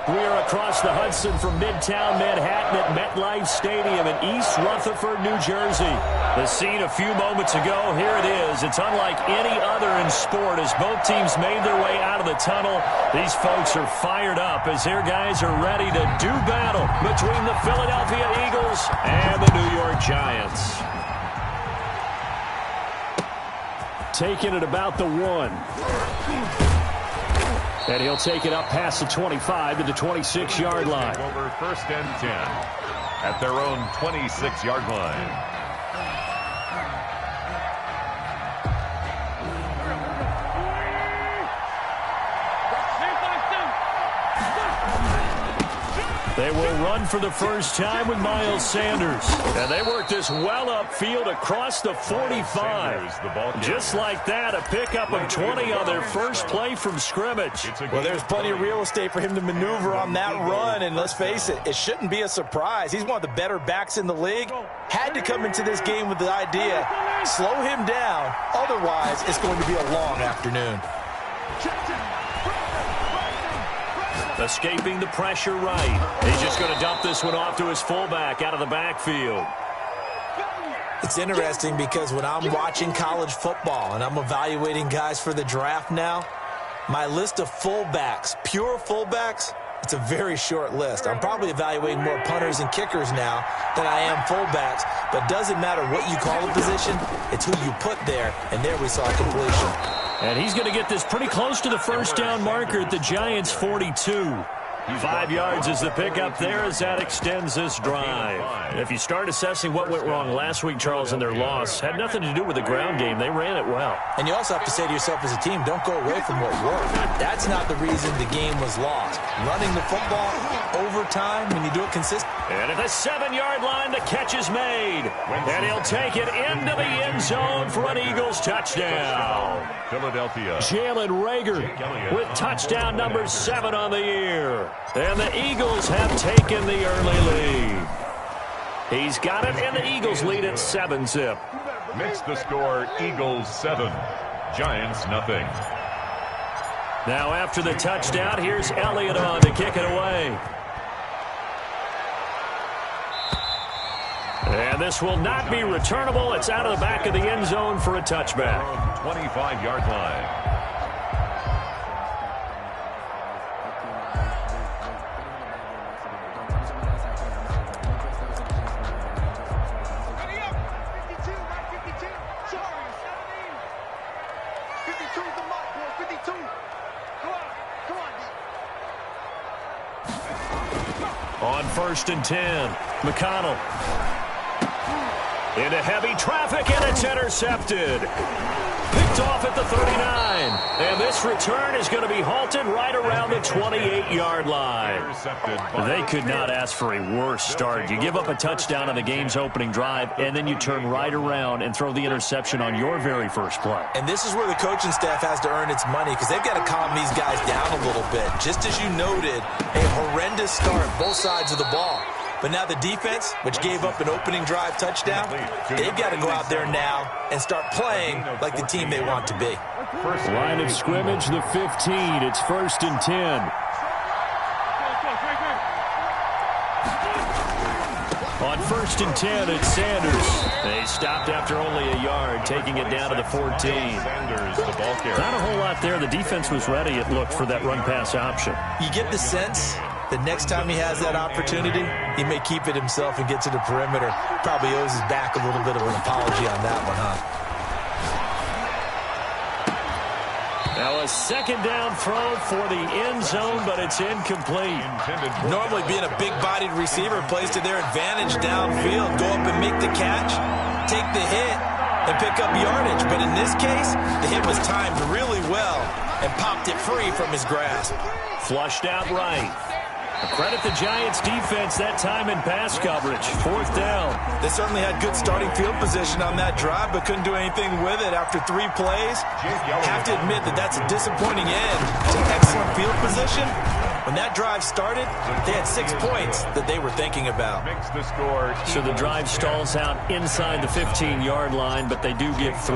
We are across the Hudson from Midtown Manhattan at MetLife Stadium in East Rutherford, New Jersey. The scene a few moments ago, here it is. It's unlike any other in sport as both teams made their way out of the tunnel. These folks are fired up as their guys are ready to do battle between the Philadelphia Eagles and the New York Giants. Taking it about the 1. And he'll take it up past the 25 to the 26-yard line. Over 1st and 10 at their own 26-yard line. They will run for the first time with Miles Sanders. And they work this well upfield across the 45. Just like that, a pickup of 20 on their first play from scrimmage. Well, there's plenty of real estate for him to maneuver on that run. And let's face it, it shouldn't be a surprise. He's one of the better backs in the league. Had to come into this game with the idea, slow him down. Otherwise, it's going to be a long afternoon. Escaping the pressure right. He's just going to dump this one off to his fullback out of the backfield. It's interesting because when I'm watching college football and I'm evaluating guys for the draft now, my list of fullbacks, pure fullbacks, it's a very short list. I'm probably evaluating more punters and kickers now than I am fullbacks, but it doesn't matter what you call a position, it's who you put there, and there we saw a completion. And he's going to get this pretty close to the first down marker at the Giants' 42. 5 yards is the pickup there as that extends this drive. And if you start assessing what went wrong last week, Charles, in their loss, had nothing to do with the ground game. They ran it well. And you also have to say to yourself as a team, don't go away from what worked. That's not the reason the game was lost. Running the football, overtime, when you do it consistently. And at the 7-yard line, the catch is made. And he'll take it into the end zone for an Eagles touchdown. Philadelphia. Jalen Reagor with touchdown number 7 on the year. And the Eagles have taken the early lead. He's got it, and the Eagles lead at 7-zip. Makes the score Eagles 7, Giants nothing. Now after the touchdown, here's Elliott on to kick it away. And this will not be returnable. It's out of the back of the end zone for a touchback. 25-yard line. On 1st and 10, McConnell. Into heavy traffic, and it's intercepted. Picked off at the 39. And this return is going to be halted right around the 28-yard line. They could not ask for a worse start. You give up a touchdown on the game's opening drive, and then you turn right around and throw the interception on your very first play. And this is where the coaching staff has to earn its money because they've got to calm these guys down a little bit. Just as you noted, a horrendous start, both sides of the ball. But now the defense, which gave up an opening drive touchdown, they've got to go out there now and start playing like the team they want to be. Line of scrimmage, the 15. It's 1st and 10. On 1st and 10, it's Sanders. They stopped after only a yard, taking it down to the 14. Not a whole lot there. The defense was ready, it looked, for that run-pass option. You get the sense that next time he has that opportunity, he may keep it himself and get to the perimeter. Probably owes his back a little bit of an apology on that one, huh? Now a 2nd down throw for the end zone, but it's incomplete. Normally being a big-bodied receiver plays to their advantage downfield. Go up and make the catch, take the hit, and pick up yardage. But in this case, the hit was timed really well and popped it free from his grasp. Flushed out right. Credit the Giants defense that time in pass coverage. 4th down. They certainly had good starting field position on that drive, but couldn't do anything with it after 3 plays. Have to admit that that's a disappointing end to excellent field position. When that drive started, they had 6 points that they were thinking about. So the drive stalls out inside the 15-yard line, but they do get 3.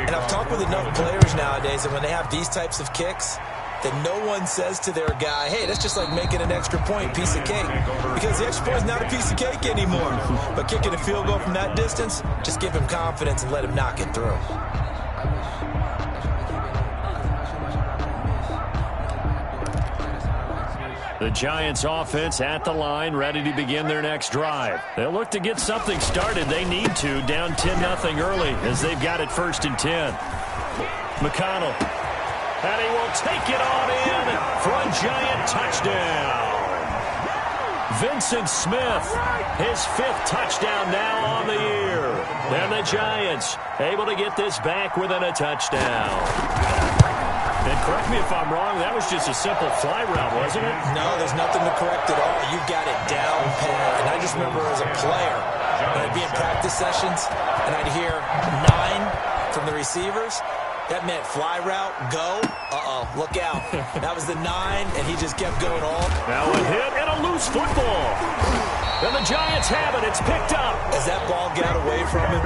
And I've talked with enough players nowadays that when they have these types of kicks, that no one says to their guy, hey, that's just like making an extra point, piece of cake. Because the extra point is not a piece of cake anymore. But kicking a field goal from that distance, just give him confidence and let him knock it through. The Giants offense at the line, ready to begin their next drive. They'll look to get something started. They need to, down 10-0 early as they've got it 1st and 10. McConnell, and he will take it on in for a Giant touchdown. Vincent Smith, his 5th touchdown now on the year. And the Giants able to get this back within a touchdown. And correct me if I'm wrong, that was just a simple fly route, wasn't it? No, there's nothing to correct at all. You've got it down pat. And I just remember as a player, when I'd be in practice sessions, and I'd hear 9 from the receivers. That meant fly route, go. Uh-oh, look out. That was the 9, and he just kept going all. Now a hit and a loose football. And the Giants have it. It's picked up. As that ball got away from him,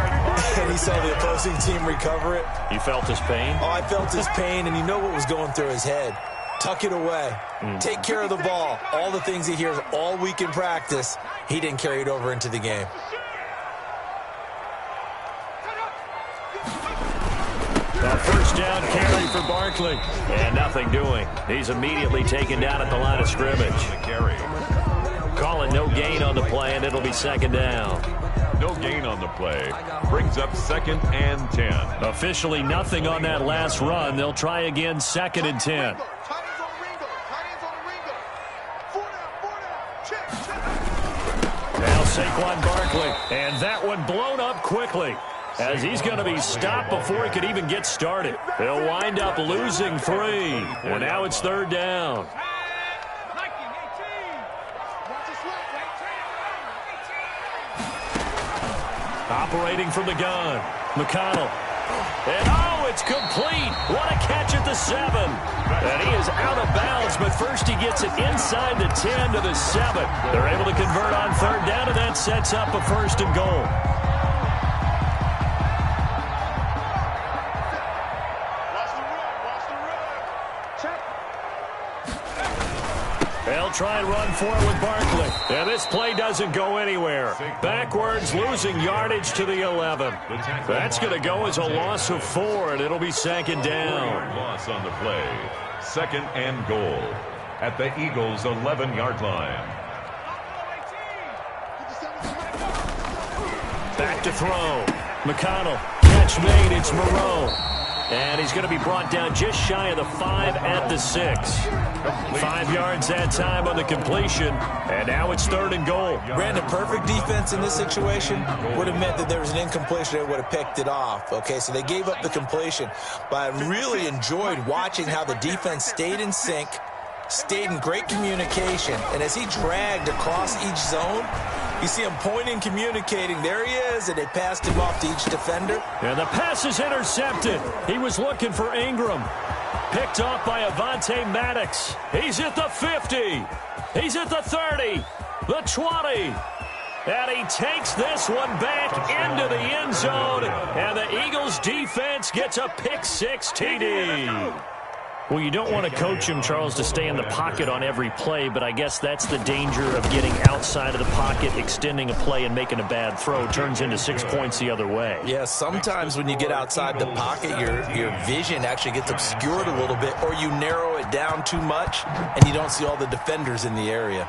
and he saw the opposing team recover it. You felt his pain? Oh, I felt his pain, and you know what was going through his head. Tuck it away. Take care of the ball. All the things he hears all week in practice, he didn't carry it over into the game. A 1st down carry for Barkley. And nothing doing. He's immediately taken down at the line of scrimmage. Calling no gain on the play, and it'll be 2nd down. No gain on the play. Brings up 2nd and 10. Officially nothing on that last run. They'll try again 2nd and 10. Now Saquon Barkley. And that one blown up quickly, as he's going to be stopped before he could even get started. He'll wind up losing 3. And now it's 3rd down. Operating from the gun, McConnell. And oh, it's complete. What a catch at the 7. And he is out of bounds, but first he gets it inside the 10 to the 7. They're able to convert on 3rd down, and that sets up a 1st and goal. They'll try and run forward with Barkley. And this play doesn't go anywhere. Backwards, losing yardage to the 11. That's going to go as a loss of 4, and it'll be 2nd down. Loss on the play. 2nd and goal at the Eagles' 11-yard line. Back to throw. McConnell. Catch made. It's Moreau. And he's going to be brought down just shy of the 5 at the 6. 5 yards that time on the completion. And now it's 3rd and goal. Brandon, perfect defense in this situation would have meant that there was an incompletion that would have picked it off. Okay, so they gave up the completion. But I really enjoyed watching how the defense stayed in sync, stayed in great communication. And as he dragged across each zone, you see him pointing, communicating. There he is, and they passed him off to each defender. And the pass is intercepted. He was looking for Ingram. Picked off by Avonte Maddox. He's at the 50. He's at the 30. The 20. And he takes this one back into the end zone. And the Eagles defense gets a pick-6 TD. Well, you don't want to coach him, Charles, to stay in the pocket on every play, but I guess that's the danger of getting outside of the pocket, extending a play, and making a bad throw. Turns into 6 points the other way. Yeah, sometimes when you get outside the pocket, your vision actually gets obscured a little bit, or you narrow it down too much, and you don't see all the defenders in the area.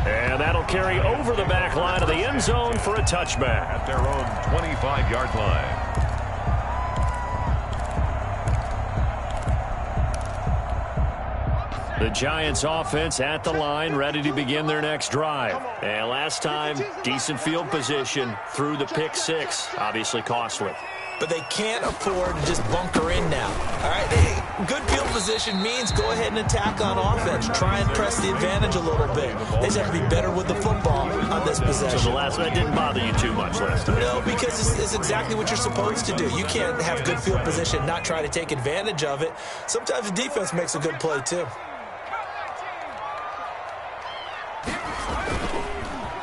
And that'll carry over the back line of the end zone for a touchback. At their own 25-yard line. The Giants offense at the line, ready to begin their next drive. And last time, decent field position through the pick-6. Obviously costly. But they can't afford to just bunker in now. All right, good field position means go ahead and attack on offense. Try and press the advantage a little bit. They just have to be better with the football on this possession. So the last one didn't bother you too much last time. No, because it's exactly what you're supposed to do. You can't have good field position, not try to take advantage of it. Sometimes the defense makes a good play too.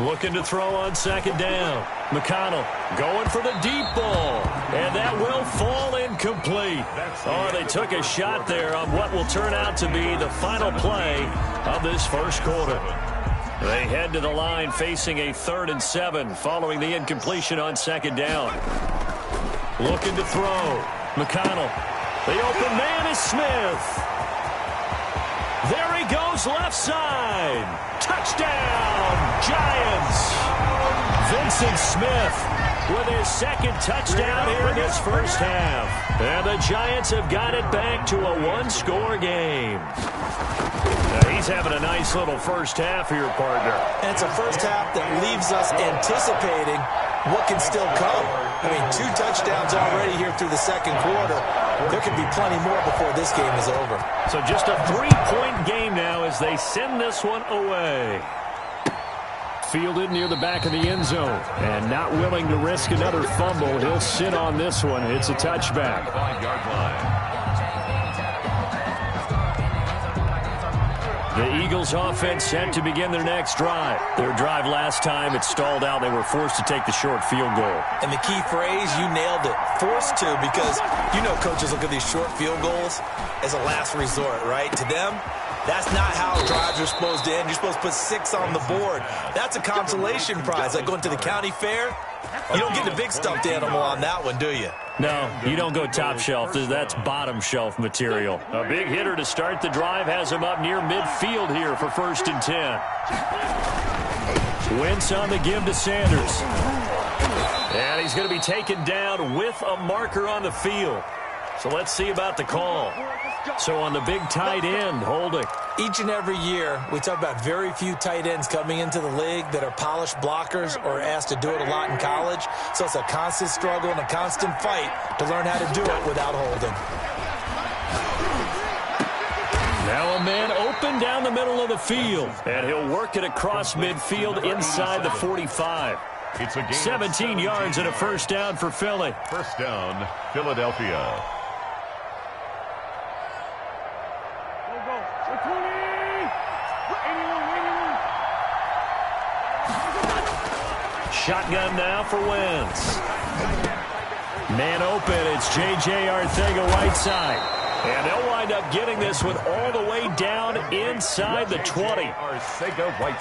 Looking to throw on second down. McConnell going for the deep ball. And that will fall incomplete. Oh, they took a shot there on what will turn out to be the final play of this first quarter. They head to the line facing a 3rd and 7 following the incompletion on second down. Looking to throw. McConnell. The open man is Smith. There he goes left side. Touchdown, Giants. Vincent Smith with his 2nd touchdown here in this first half. And the Giants have got it back to a 1-score game. Now he's having a nice little first half here, partner. And it's a first half that leaves us anticipating what can still come. I mean, 2 touchdowns already here through the second quarter. There could be plenty more before this game is over. So just a 3-point game now as they send this one away. Fielded near the back of the end zone. And not willing to risk another fumble. He'll sit on this one. It's a touchback. 5-yard line. The Eagles offense set to begin their next drive. Their drive last time, it stalled out. They were forced to take the short field goal. And the key phrase, you nailed it, forced to, because you know coaches look at these short field goals as a last resort, right? To them, that's not how drives are supposed to end. You're supposed to put 6 on the board. That's a consolation prize. Like going to the county fair, you don't get the big stuffed animal on that one, do you? No, you don't go top shelf. That's bottom shelf material. A big hitter to start the drive has him up near midfield here for 1st and 10. Wentz on the give to Sanders. And he's going to be taken down with a marker on the field. So let's see about the call. So on the big tight end, holding. Each and every year, we talk about very few tight ends coming into the league that are polished blockers or asked to do it a lot in college. So it's a constant struggle and a constant fight to learn how to do it without holding. Now a man open down the middle of the field. And he'll work it across midfield inside the 45. It's a gain 17 yards and a first down for Philly. First down, Philadelphia. Shotgun now for Wentz. Man open, it's J.J. Arcega-Whiteside. And they'll wind up getting this one all the way down inside the 20.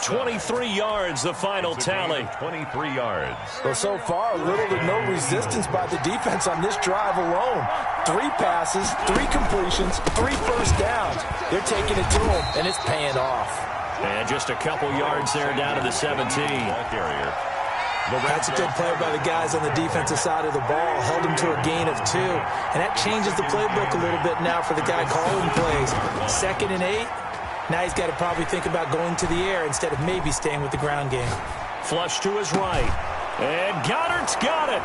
23 yards, the final tally. 23 yards. Well, so far, little to no resistance by the defense on this drive alone. 3 passes, 3 completions, 3 first downs. They're taking it to them, and it's paying off. And just a couple yards there down to the 17. Carrier. That's a good play by the guys on the defensive side of the ball. Held him to a gain of 2. And that changes the playbook a little bit now for the guy calling plays. 2nd and 8. Now he's got to probably think about going to the air instead of maybe staying with the ground game. Flush to his right. And Goddard's got it.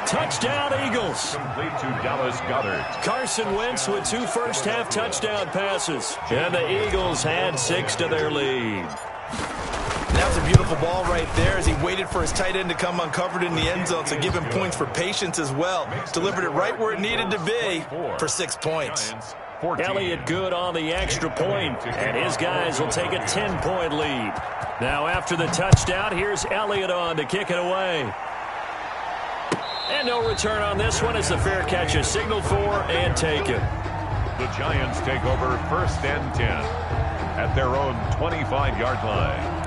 Touchdown, Eagles. Complete to Dallas Goedert. Carson Wentz with 2 first-half touchdown passes. And the Eagles add 6 to their lead. That's a beautiful ball right there as he waited for his tight end to come uncovered in the end zone, so give him points for patience as well. Delivered it right where it needed to be for 6 points. Elliott good on the extra point, and his guys will take a 10-point lead. Now after the touchdown, here's Elliott on to kick it away. And no return on this one as the fair catch is signaled for and taken. The Giants take over 1st and 10 at their own 25-yard line.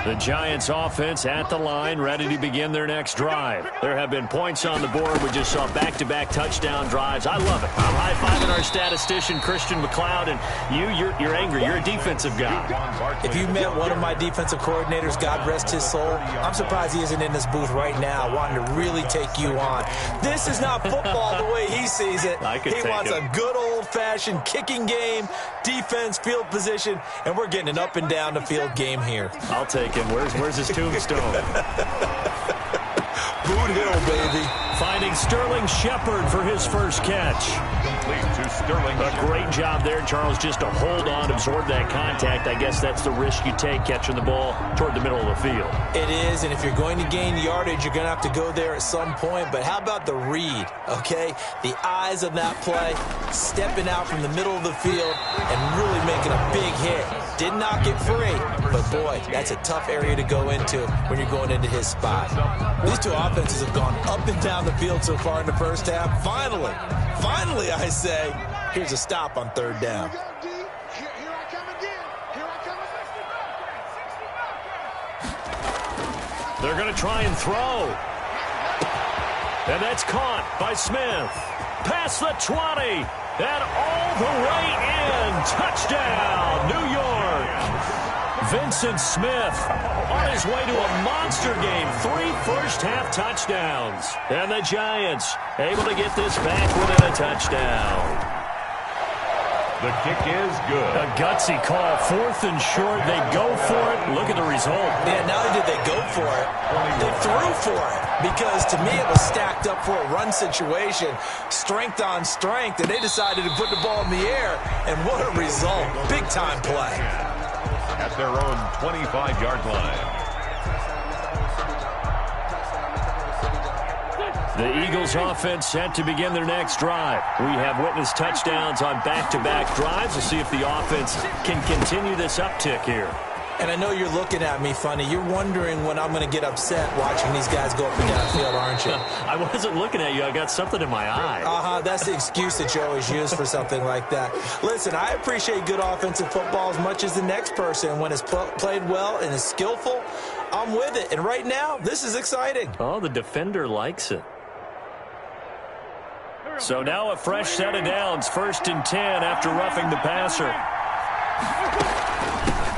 The Giants offense at the line, ready to begin their next drive. There have been points on the board. We just saw back-to-back touchdown drives. I love it. I'm high-fiving our statistician, Christian McLeod, and you're angry. You're a defensive guy. If you met one of my defensive coordinators, God rest his soul, I'm surprised he isn't in this booth right now wanting to really take you on. This is not football the way he sees it. He wants a good old-fashioned kicking game, defense, field position, and we're getting an up-and-down-the-field game here. I'll take it. Where's his tombstone? Boot Hill, baby. Finding Sterling Shepard for his first catch. Complete to Sterling. A great job there, Charles, just to hold on, absorb that contact. I guess that's the risk you take catching the ball toward the middle of the field. It is, and if you're going to gain yardage, you're going to have to go there at some point. But how about the read, okay? The eyes of that play, stepping out from the middle of the field and really making a big hit. Did not get free, but boy, that's a tough area to go into when you're going into his spot. These two offenses have gone up and down the field so far in the first half. Finally, I say, here's a stop on third down. They're going to try and throw. And that's caught by Smith. Past the 20. And all the way in. Touchdown, New York. Vincent Smith on his way to a monster game. 3 first-half touchdowns. And the Giants able to get this back within a touchdown. The kick is good. A gutsy call. 4th and short. They go for it. Look at the result. Yeah, not only did they go for it, they threw for it. Because to me, it was stacked up for a run situation. Strength on strength. And they decided to put the ball in the air. And what a result. Big-time play. At their own 25-yard line. The Eagles offense set to begin their next drive. We have witnessed touchdowns on back-to-back drives. We'll see if the offense can continue this uptick here. And I know you're looking at me funny. You're wondering when I'm going to get upset watching these guys go up and down the field, aren't you? I wasn't looking at you. I got something in my eye. That's the excuse that you always use for something like that. Listen, I appreciate good offensive football as much as the next person. When it's played well and is skillful, I'm with it. And right now, this is exciting. Oh, the defender likes it. So now a fresh set of downs. 1st and 10 after roughing the passer.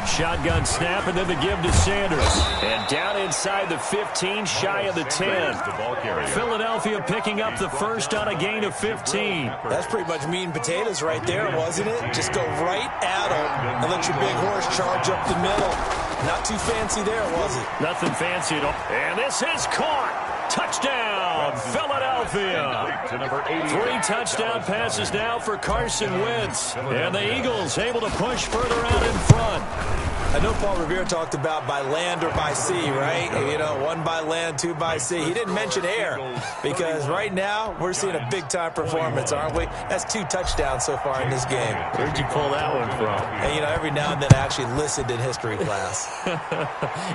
Shotgun snap, and then the give to Sanders. And down inside the 15, shy of the 10. Philadelphia picking up the first on a gain of 15. That's pretty much meat and potatoes right there, wasn't it? Just go right at them and let your big horse charge up the middle. Not too fancy there, was it? Nothing fancy at all. And this is caught. Touchdown, Philadelphia. 3 touchdown passes now for Carson Wentz. And the Eagles able to push further out in front. I know Paul Revere talked about by land or by sea, right? You know, 1 by land, 2 by sea. He didn't mention air because right now we're seeing a big-time performance, aren't we? That's 2 touchdowns so far in this game. Where'd you pull that one from? And, you know, every now and then I actually listened in history class.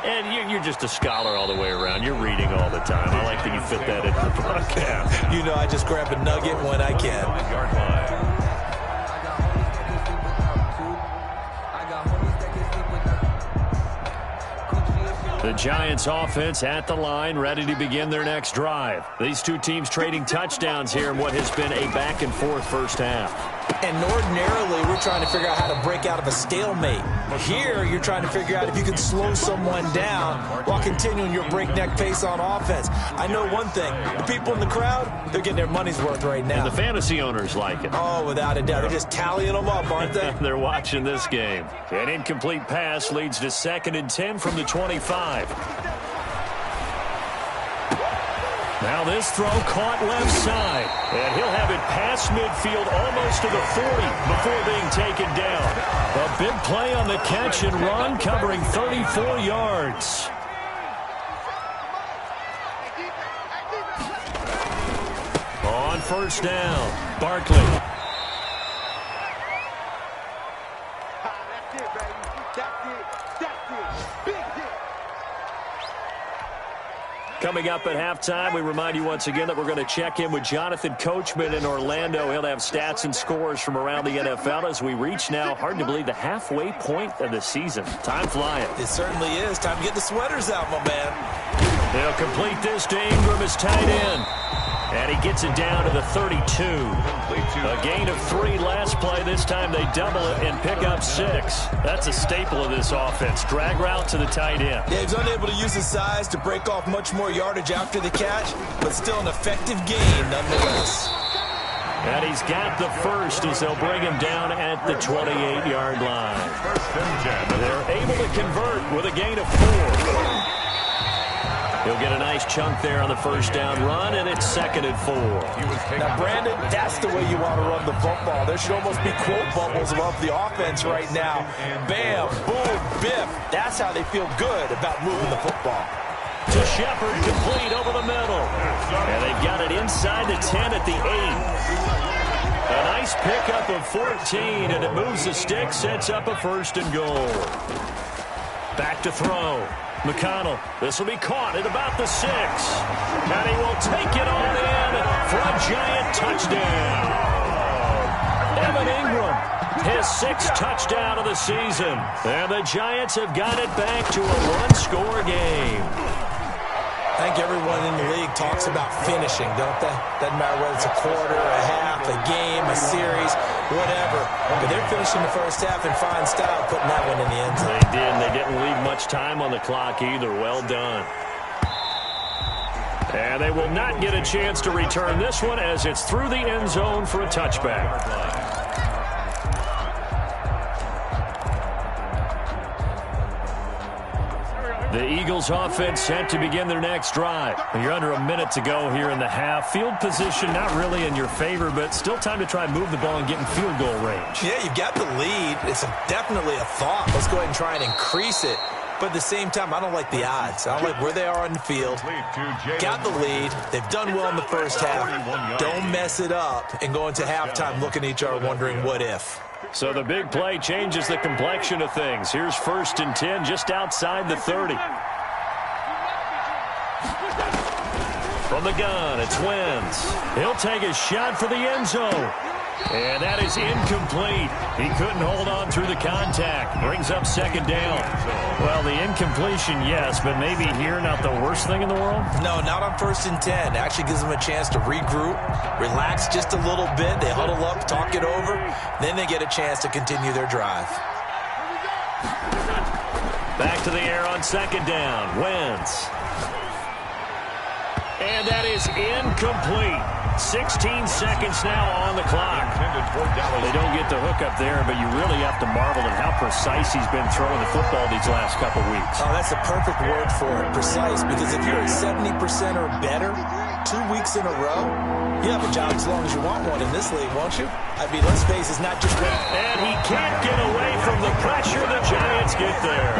And you're just a scholar all the way around. You're reading all the time. I like that you fit that into the broadcast. You know, I just grab a nugget when I can. Yard line. The Giants offense at the line, ready to begin their next drive. These two teams trading touchdowns here in what has been a back-and-forth first half. And ordinarily, we're trying to figure out how to break out of a stalemate. Here, you're trying to figure out if you can slow someone down while continuing your breakneck pace on offense. I know one thing. The people in the crowd, they're getting their money's worth right now. And the fantasy owners like it. Oh, without a doubt. They're just tallying them up, aren't they? They're watching this game. An incomplete pass leads to 2nd and 10 from the 25. Now this throw caught left side. And he'll have it past midfield almost to the 40 before being taken down. A big play on the catch and run covering 34 yards. On 1st down, Barkley. Coming up at halftime, we remind you once again that we're going to check in with Jonathan Coachman in Orlando. He'll have stats and scores from around the NFL as we reach now, hard to believe, the halfway point of the season. Time flying. It certainly is. Time to get the sweaters out, my man. They'll complete this to Ingram as tight end. And he gets it down to the 32. A gain of 3 last play. This time they double it and pick up 6. That's a staple of this offense. Drag route to the tight end. Yeah, he's unable to use his size to break off much more yardage after the catch, but still an effective gain nonetheless. And he's got the first as they'll bring him down at the 28-yard line. They're able to convert with a gain of 4. He'll get a nice chunk there on the first down run, and it's 2nd and 4. Now, Brandon, that's the way you want to run the football. There should almost be quote bubbles above the offense right now. Bam, boom, biff. That's how they feel good about moving the football. To Shepard, complete over the middle. And they've got it inside the 10 at the 8. A nice pickup of 14, and it moves the stick, sets up a 1st and goal. Back to throw. McConnell, this will be caught at about the 6. And he will take it all in for a giant touchdown. Evan Ingram, his 6th touchdown of the season. And the Giants have got it back to a one-score game. I think everyone in the league talks about finishing, don't they? Doesn't matter whether it's a quarter, a half, a game, a series, whatever. But they're finishing the first half in fine style, putting that one in the end zone. They did, and they didn't leave much time on the clock either. Well done. And they will not get a chance to return this one as it's through the end zone for a touchback. The Eagles offense set to begin their next drive. You're under a minute to go here in the half. Field position not really in your favor, but still time to try and move the ball and get in field goal range. Yeah, you've got the lead. It's definitely a thought. Let's go ahead and try and increase it. But at the same time, I don't like the odds. I don't like where they are on the field. Got the lead. They've done well in the first half. Don't mess it up and go into halftime looking at each other wondering what if. So the big play changes the complexion of things. Here's 1st and 10 just outside the 30. From the gun, it's Wentz. He'll take a shot for the end zone. And that is incomplete. He couldn't hold on through the contact. Brings up 2nd down. Well, the incompletion, yes, but maybe here not the worst thing in the world? No, not on 1st and 10. It actually gives them a chance to regroup, relax just a little bit. They huddle up, talk it over. Then they get a chance to continue their drive. Back to the air on 2nd down. Wentz. And that is incomplete. 16 seconds now on the clock. They don't get the hook up there, but you really have to marvel at how precise he's been throwing the football these last couple weeks. Oh, that's a perfect word for it, precise, because if you're at 70% or better 2 weeks in a row, you have a job as long as you want one in this league, won't you? I mean, let's face it, it's not just winning. And he can't get away from the pressure. The Giants get there.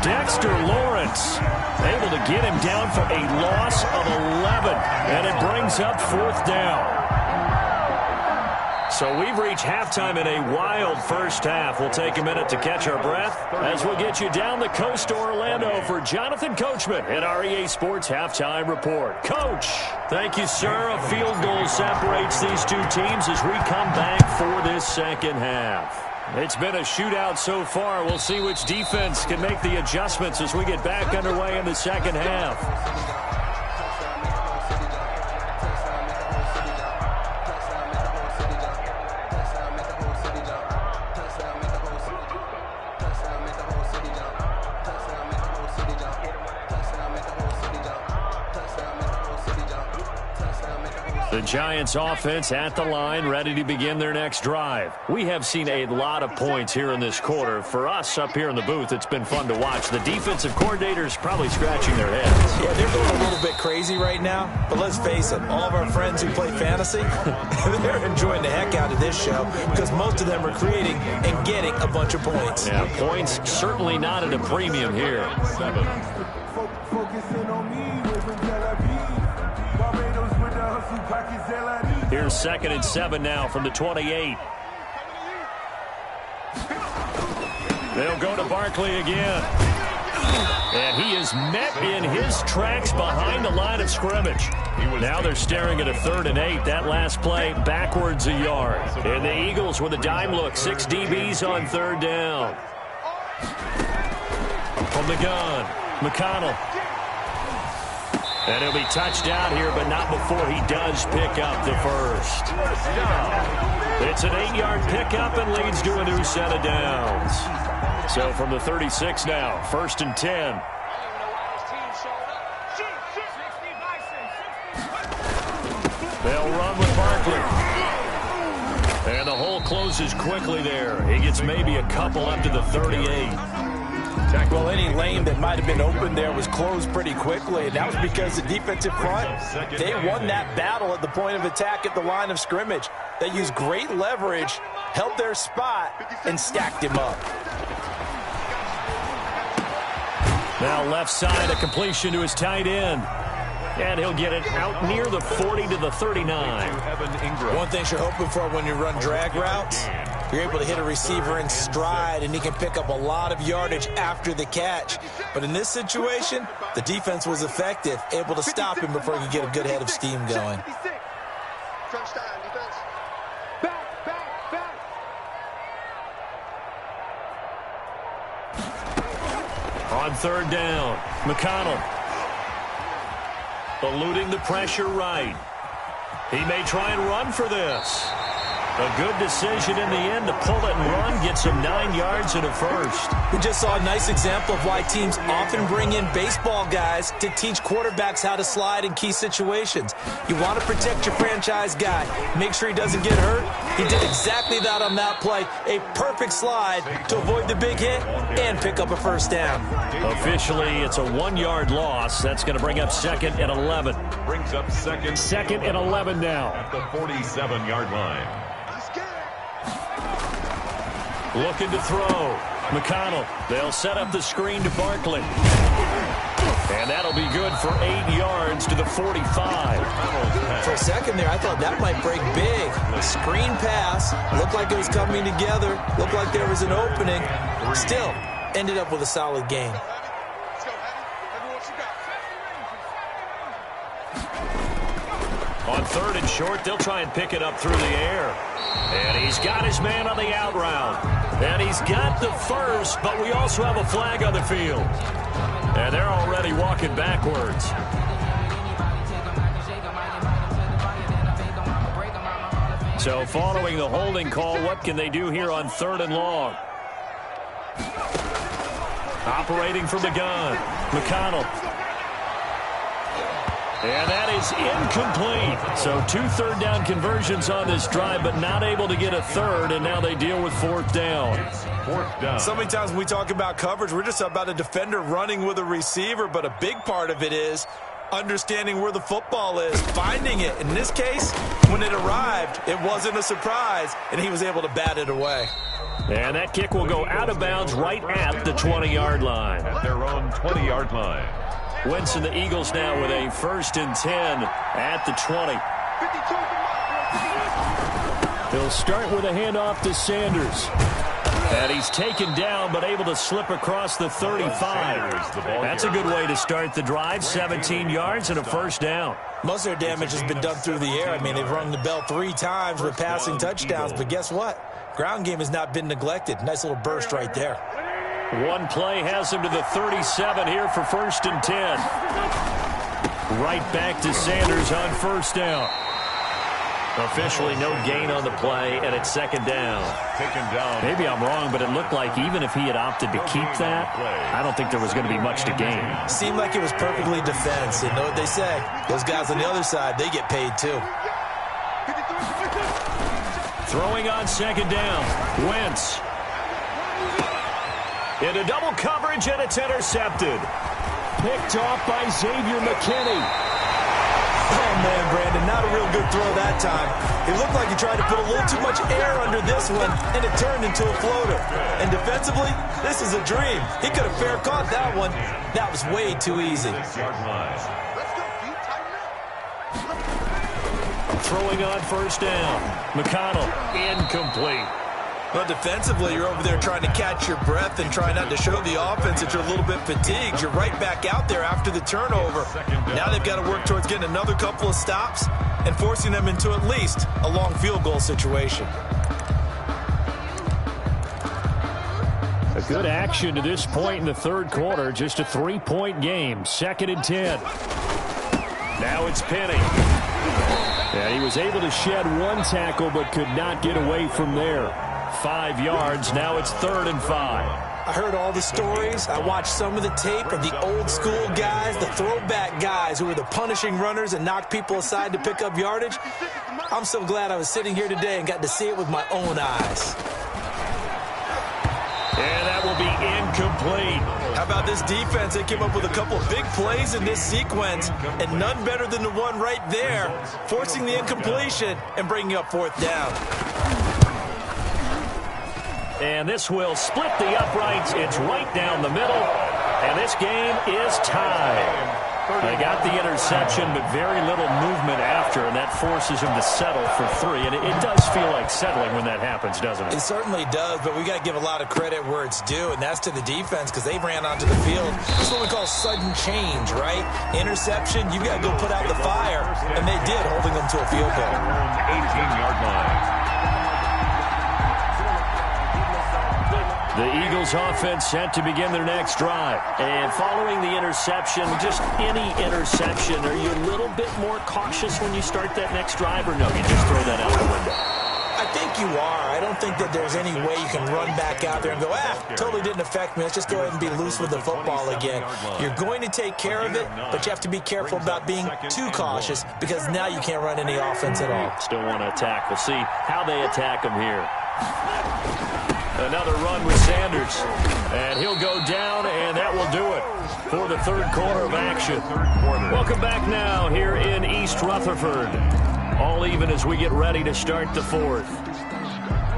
Dexter Lawrence able to get him down for a loss of 11, and it brings up 4th down. So we've reached halftime in a wild first half. We'll take a minute to catch our breath as we'll get you down the coast to Orlando for Jonathan Coachman at our EA Sports Halftime Report. Coach, thank you, sir. A field goal separates these two teams as we come back for this second half. It's been a shootout so far. We'll see which defense can make the adjustments as we get back underway in the second half. The Giants offense at the line, ready to begin their next drive. We have seen a lot of points here in this quarter. For us up here in the booth, it's been fun to watch. The defensive coordinators probably scratching their heads. Yeah, they're going a little bit crazy right now. But let's face it, all of our friends who play fantasy, they're enjoying the heck out of this show because most of them are creating and getting a bunch of points. Yeah, points certainly not at a premium here. Here's 2nd and 7 now from the 28. They'll go to Barkley again. And he is met in his tracks behind the line of scrimmage. Now they're staring at a 3rd and 8. That last play backwards a yard. And the Eagles with a dime look. 6 DBs on 3rd down. From the gun, McConnell. And he'll be touched out here, but not before he does pick up the first. It's an 8-yard pickup and leads to a new set of downs. So from the 36 now, 1st and 10. They'll run with Barkley. And the hole closes quickly there. He gets maybe a couple up to the 38. Well, any lane that might have been open there was closed pretty quickly, and that was because the defensive front, they won that battle at the point of attack at the line of scrimmage. They used great leverage, held their spot, and stacked him up. Now left side, a completion to his tight end. And he'll get it out near the 40 to the 39. One thing you're hoping for when you run drag routes, you're able to hit a receiver in stride, and he can pick up a lot of yardage after the catch. But in this situation, the defense was effective, able to stop him before he could get a good head of steam going. On third down, McConnell. Eluding the pressure right. He may try and run for this. A good decision in the end to pull it and run, gets him 9 yards and a first. We just saw a nice example of why teams often bring in baseball guys to teach quarterbacks how to slide in key situations. You want to protect your franchise guy. Make sure he doesn't get hurt. He did exactly that on that play. A perfect slide to avoid the big hit and pick up a first down. Officially, it's a 1-yard loss. That's going to bring up 2nd and 11. Brings up second and 11 now. At the 47-yard line. Looking to throw. McConnell. They'll set up the screen to Barkley. And that'll be good for 8 yards to the 45. For a second there, I thought that might break big. Screen pass. Looked like it was coming together. Looked like there was an opening. Still, ended up with a solid gain. On third and short, they'll try and pick it up through the air. And he's got his man on the out route. And he's got the first, but we also have a flag on the field. And they're already walking backwards. So following the holding call, what can they do here on third and long? Operating from the gun, McConnell. And that is incomplete. So 2 third-down conversions on this drive, but not able to get a third, and now they deal with fourth down. So many times when we talk about coverage, we're just about a defender running with a receiver, but a big part of it is understanding where the football is, finding it. In this case, when it arrived, it wasn't a surprise, and he was able to bat it away. And that kick will go out of bounds right at the 20-yard line. At their own 20-yard line. Wentz and the Eagles now with a 1st and 10 at the 20. He'll start with a handoff to Sanders. And he's taken down but able to slip across the 35. That's a good way to start the drive. 17 yards and a first down. Most of their damage has been done through the air. I mean, they've rung the bell 3 times with passing touchdowns. But guess what? Ground game has not been neglected. Nice little burst right there. One play has him to the 37 here for 1st and 10. Right back to Sanders on first down. Officially no gain on the play, and it's 2nd down. Taken down. Maybe I'm wrong, but it looked like even if he had opted to keep that, I don't think there was going to be much to gain. Seemed like it was perfectly defense. And know what they say? Those guys on the other side, they get paid too. Throwing on 2nd down. Wentz. Into double coverage, and it's intercepted. Picked off by Xavier McKinney. Oh, man, Brandon, not a real good throw that time. It looked like he tried to put a little too much air under this one, and it turned into a floater. And defensively, this is a dream. He could have fair caught that one. That was way too easy. Throwing on first down. McConnell, incomplete. Well, defensively, you're over there trying to catch your breath and try not to show the offense that you're a little bit fatigued. You're right back out there after the turnover. Now they've got to work towards getting another couple of stops and forcing them into at least a long field goal situation. A good action to this point in the third quarter. Just a 3-point game. 2nd and 10. Now it's Penny. And he was able to shed 1 tackle but could not get away from there. 5 yards. Now it's 3rd and 5. I heard all the stories. I watched some of the tape of the old school guys, the throwback guys who were the punishing runners and knocked people aside to pick up yardage. I'm so glad I was sitting here today and got to see it with my own eyes. And that will be incomplete. How about this defense? They came up with a couple of big plays in this sequence, and none better than the one right there, forcing the incompletion and bringing up 4th down. And this will split the uprights. It's right down the middle, and this game is tied. They got the interception, but very little movement after, and that forces him to settle for 3. And it does feel like settling when that happens, doesn't it? It certainly does, but we got to give a lot of credit where it's due, and that's to the defense because they ran onto the field. This is what we call sudden change, right? Interception, you got to go put out the fire, and they did, holding them to a field goal. 18-yard line. The Eagles offense set to begin their next drive. And following the interception, just any interception, are you a little bit more cautious when you start that next drive, or no, you just throw that out the window? I think you are. I don't think that there's any way you can run back out there and go, totally didn't affect me. Let's just go ahead and be loose with the football again. You're going to take care of it, but you have to be careful about being too cautious because now you can't run any offense at all. Still want to attack. We'll see how they attack them here. Another run with Sanders, and he'll go down, and that will do it for the 3rd quarter of action. Welcome back now here in East Rutherford. All even as we get ready to start the 4th.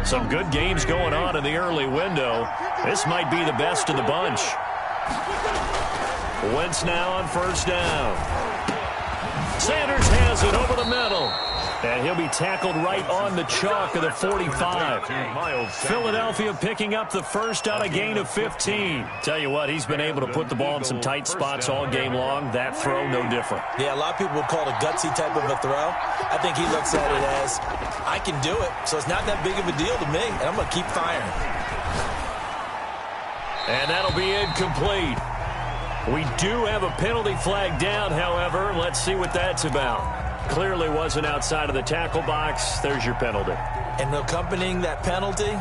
Some good games going on in the early window. This might be the best of the bunch. Wentz now on 1st down. Sanders has it over the middle. And he'll be tackled right on the chalk of the 45. Philadelphia picking up the first on a gain of 15. Tell you what, he's been able to put the ball in some tight spots all game long. That throw, no different. Yeah, a lot of people would call it a gutsy type of a throw. I think he looks at it as, I can do it, so it's not that big of a deal to me, and I'm going to keep firing. And that'll be incomplete. We do have a penalty flag down, however. Let's see what that's about. Clearly wasn't outside of the tackle box. There's your penalty. And accompanying that penalty,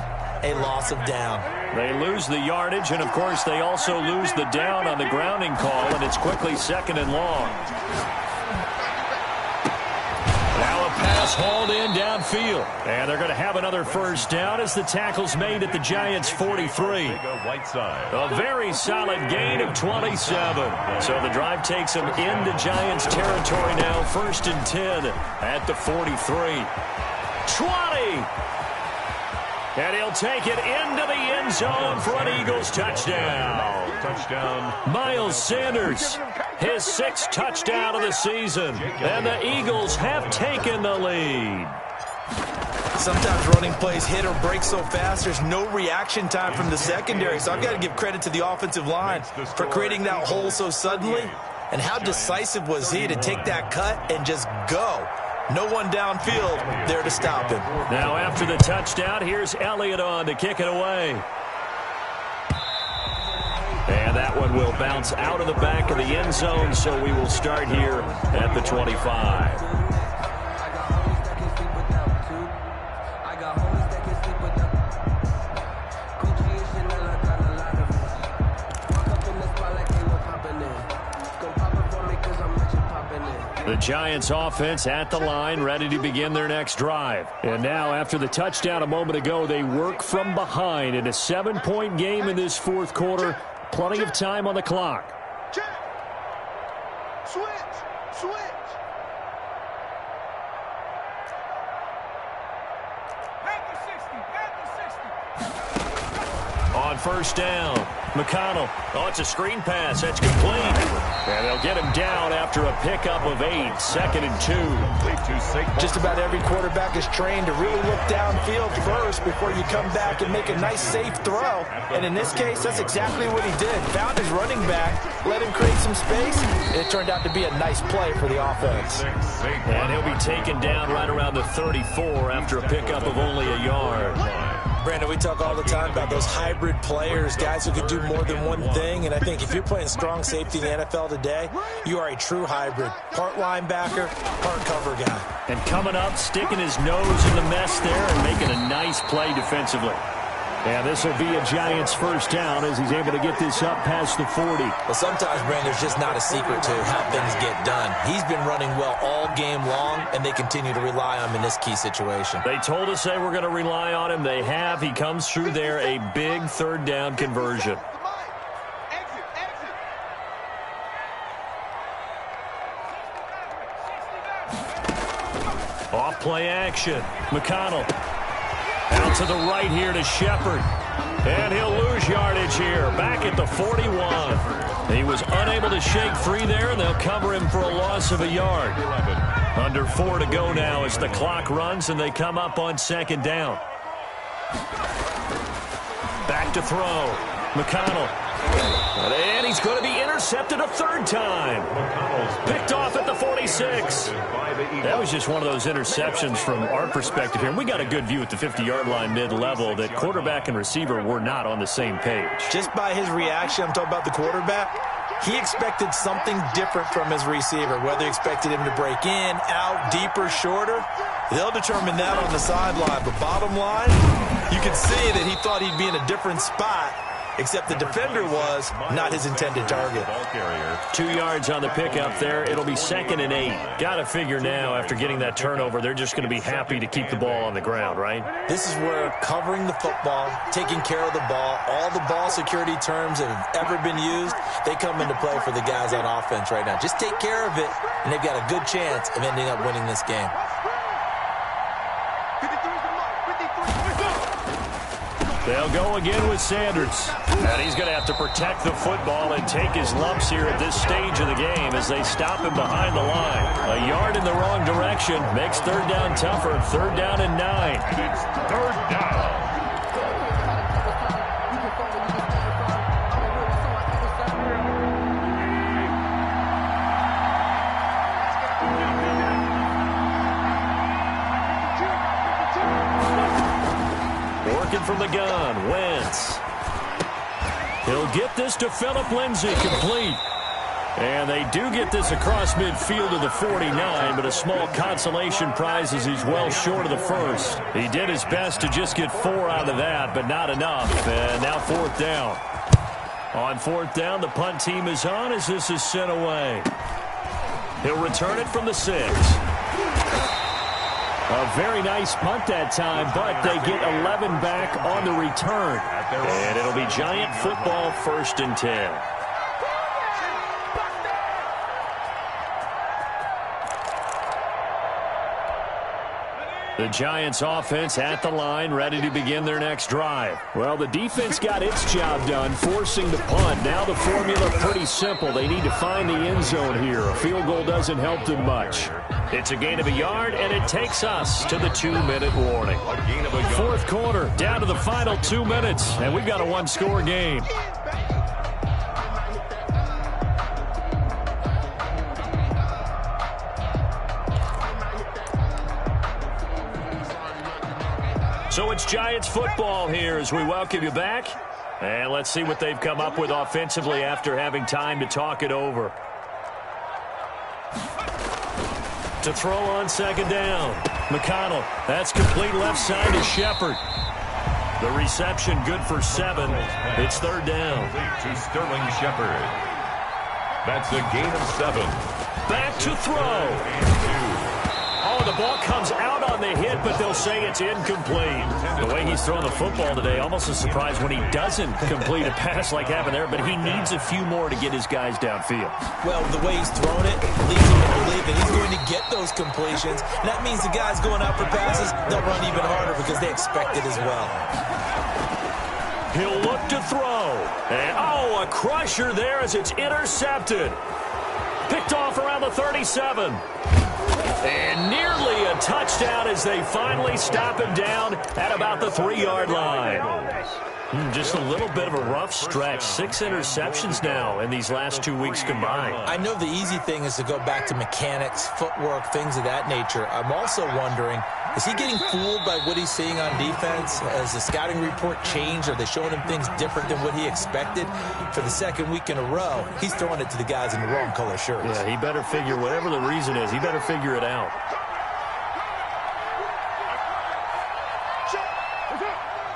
a loss of down. They lose the yardage, and, of course, they also lose the down on the grounding call, and it's quickly 2nd and long. Now a pass hauled in downfield. And they're going to have another 1st down as the tackle's made at the Giants' 43. A very solid gain of 27. So the drive takes them into Giants territory now. 1st and 10 at the 43. 20. And he'll take it into the end zone for an Eagles touchdown. Miles Sanders, his 6th touchdown of the season. And the Eagles have taken the lead. Sometimes running plays hit or break so fast, there's no reaction time from the secondary. So I've got to give credit to the offensive line for creating that hole so suddenly. And how decisive was he to take that cut and just go? No one downfield there to stop him. Now after the touchdown, here's Elliott on to kick it away. And that one will bounce out of the back of the end zone, so we will start here at the 25. The Giants offense at the line, ready to begin their next drive. And now, after the touchdown a moment ago, they work from behind in a 7-point game in this 4th quarter. Plenty of time on the clock. Switch. On 1st down, McConnell. Oh, it's a screen pass. That's complete. And they'll get him down after a pickup of 8. 2nd and 2. Just about every quarterback is trained to really look downfield first before you come back and make a nice, safe throw. And in this case, that's exactly what he did. Found his running back, let him create some space, and it turned out to be a nice play for the offense. And he'll be taken down right around the 34 after a pickup of only a yard. Brandon, we talk all the time about those hybrid players, guys who can do more than one thing. And I think if you're playing strong safety in the NFL today, you are a true hybrid. Part linebacker, part cover guy. And coming up, sticking his nose in the mess there and making a nice play defensively. And this will be a Giants 1st down as he's able to get this up past the 40. Well, sometimes, Brandon, there's just not a secret to how things get done. He's been running well all game long, and they continue to rely on him in this key situation. They told us they were going to rely on him. They have. He comes through there, a big 3rd down conversion. Off play action. McConnell. Out to the right here to Shepard. And he'll lose yardage here. Back at the 41. He was unable to shake free there, and they'll cover him for a loss of a yard. Under 4 to go now as the clock runs, and they come up on second down. Back to throw. McConnell. And he's going to be intercepted a third time. Picked off at the 46. That was just one of those interceptions from our perspective here. And we got a good view at the 50-yard line mid-level that quarterback and receiver were not on the same page. Just by his reaction, I'm talking about the quarterback, he expected something different from his receiver, whether he expected him to break in, out, deeper, shorter. They'll determine that on the sideline. But bottom line, you can see that he thought he'd be in a different spot, except the defender was not his intended target. 2 yards on the pickup there. It'll be 2nd and 8. Got to figure now, after getting that turnover, they're just going to be happy to keep the ball on the ground, right? This is where covering the football, taking care of the ball, all the ball security terms that have ever been used, they come into play for the guys on offense right now. Just take care of it, and they've got a good chance of ending up winning this game. They'll go again with Sanders. And he's going to have to protect the football and take his lumps here at this stage of the game as they stop him behind the line. A yard in the wrong direction makes third down tougher. 3rd down and 9. It's 3rd down. From the gun, Wentz. He'll get this to Phillip Lindsay, complete. And they do get this across midfield to the 49, but a small consolation prize as he's well short of the first. He did his best to just get 4 out of that, but not enough. And now 4th down. On 4th down, the punt team is on as this is sent away. He'll return it from the 6. A very nice punt that time, but they get 11 back on the return. And it'll be Giant football, 1st and 10. The Giants offense at the line, ready to begin their next drive. Well, the defense got its job done, forcing the punt. Now the formula pretty simple. They need to find the end zone here. A field goal doesn't help them much. It's a gain of a yard, and it takes us to the 2-minute warning. 4th quarter, down to the final 2 minutes, and we've got a 1-score game. So it's Giants football here as we welcome you back. And let's see what they've come up with offensively after having time to talk it over. To throw on 2nd down. McConnell. That's complete left side to Shepard. The reception good for 7. It's 3rd down. To Sterling Shepard. That's a gain of 7. Back to throw. Oh, the ball comes out on the hit, but they'll say it's incomplete. The way he's throwing the football today, almost a surprise when he doesn't complete a pass like happened there, but he needs a few more to get his guys downfield. Well, the way he's thrown it leads him to believe that he's going to get those completions. And that means the guys going out for passes, they'll run even harder because they expect it as well. He'll look to throw. And, oh, a crusher there as it's intercepted. Picked off around the 37. And nearly a touchdown as they finally stop him down at about the 3-yard line. Just a little bit of a rough stretch. 6 interceptions now in these last 2 weeks combined. I know the easy thing is to go back to mechanics, footwork, things of that nature. I'm also wondering, is he getting fooled by what he's seeing on defense? Has the scouting report changed? Are they showing him things different than what he expected? For the 2nd week in a row, he's throwing it to the guys in the wrong color shirts. Yeah, he better figure, whatever the reason is, he better figure it out.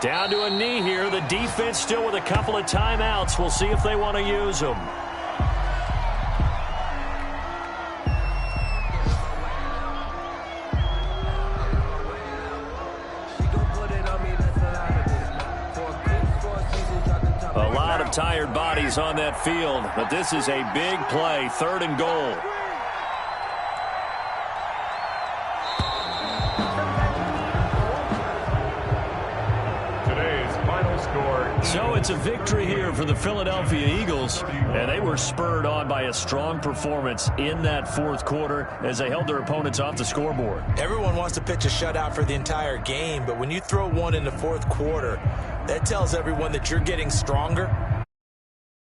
Down to a knee here. The defense still with a couple of timeouts. We'll see if they want to use them. A lot of tired bodies on that field, but this is a big play. 3rd and goal. So it's a victory here for the Philadelphia Eagles, and they were spurred on by a strong performance in that fourth quarter as they held their opponents off the scoreboard. Everyone wants to pitch a shutout for the entire game, but when you throw one in the fourth quarter, that tells everyone that you're getting stronger